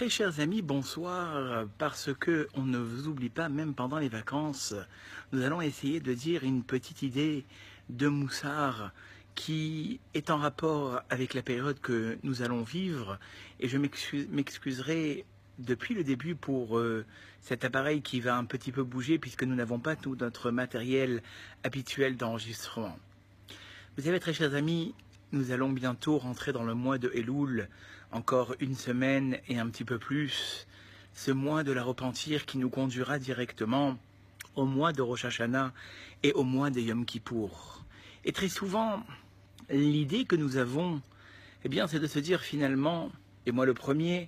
Très chers amis, bonsoir. Parce que on ne vous oublie pas, même pendant les vacances, nous allons essayer de dire une petite idée de Moussard qui est en rapport avec la période que nous allons vivre. Et je m'excuserai depuis le début pour cet appareil qui va un petit peu bouger puisque nous n'avons pas tout notre matériel habituel d'enregistrement. Vous savez, très chers amis, nous allons bientôt rentrer dans le mois de Elul, encore une semaine et un petit peu plus, ce mois de la repentir qui nous conduira directement au mois de Rosh Hashanah et au mois de Yom Kippour. Et très souvent, l'idée que nous avons, eh bien, c'est de se dire finalement, et moi le premier,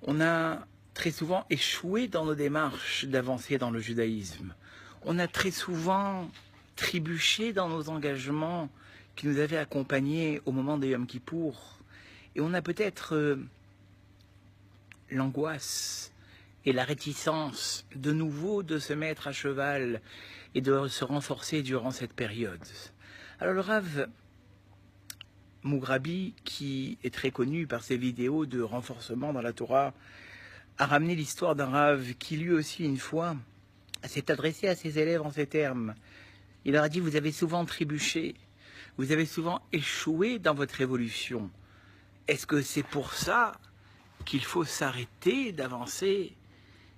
on a très souvent échoué dans nos démarches d'avancer dans le judaïsme. On a très souvent trébuché dans nos engagements qui nous avaient accompagnés au moment de Yom Kippour. Et on a peut-être l'angoisse et la réticence de nouveau de se mettre à cheval et de se renforcer durant cette période. Alors le Rav Mugrabi, qui est très connu par ses vidéos de renforcement dans la Torah, a ramené l'histoire d'un Rav qui lui aussi une fois s'est adressé à ses élèves en ces termes. Il leur a dit: vous avez souvent trébuché, vous avez souvent échoué dans votre évolution. Est-ce que c'est pour ça qu'il faut s'arrêter d'avancer?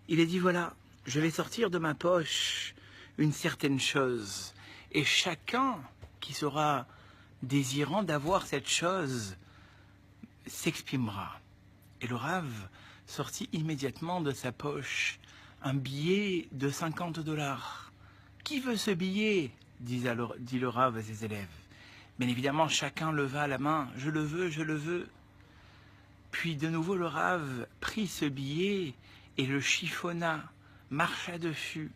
Il a dit: voilà, je vais sortir de ma poche une certaine chose. Et chacun qui sera désirant d'avoir cette chose s'exprimera. Et le Rav sortit immédiatement de sa poche un billet de 50 $. Qui veut ce billet? dit le Rav à ses élèves. Bien évidemment, chacun leva la main. Je le veux, je le veux. Puis de nouveau le Rav prit ce billet et le chiffonna, marcha dessus,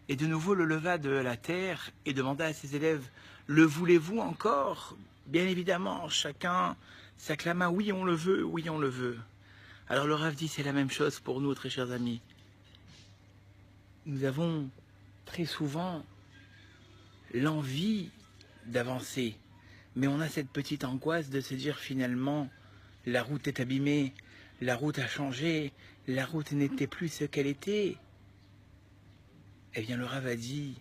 et de nouveau le leva de la terre et demanda à ses élèves: le voulez-vous encore? Bien évidemment, chacun s'acclama: oui, on le veut, oui, on le veut. Alors le Rav dit: c'est la même chose pour nous, très chers amis. Nous avons très souvent l'envie d'avancer, mais on a cette petite angoisse de se dire finalement: la route est abîmée, la route a changé, la route n'était plus ce qu'elle était. Eh bien le Rav a dit: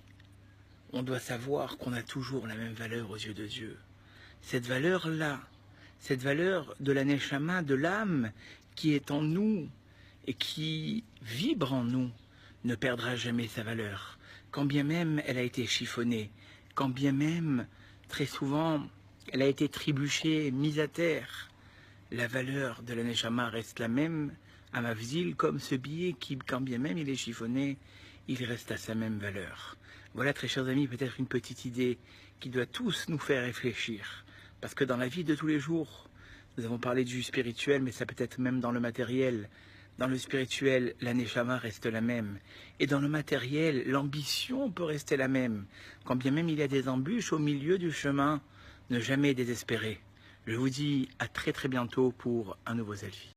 on doit savoir qu'on a toujours la même valeur aux yeux de Dieu. Cette valeur-là, cette valeur de la neshama, de l'âme qui est en nous et qui vibre en nous, ne perdra jamais sa valeur, quand bien même elle a été chiffonnée, quand bien même, très souvent, elle a été trébuchée, mise à terre. La valeur de la neshama reste la même à Mavzil, comme ce billet qui, quand bien même il est chiffonné, il reste à sa même valeur. Voilà, très chers amis, peut-être une petite idée qui doit tous nous faire réfléchir. Parce que dans la vie de tous les jours, nous avons parlé du spirituel, mais ça peut être même dans le matériel. Dans le spirituel, la neshama reste la même. Et dans le matériel, l'ambition peut rester la même. Quand bien même il y a des embûches au milieu du chemin, ne jamais désespérer. Je vous dis à très très bientôt pour un nouveau selfie.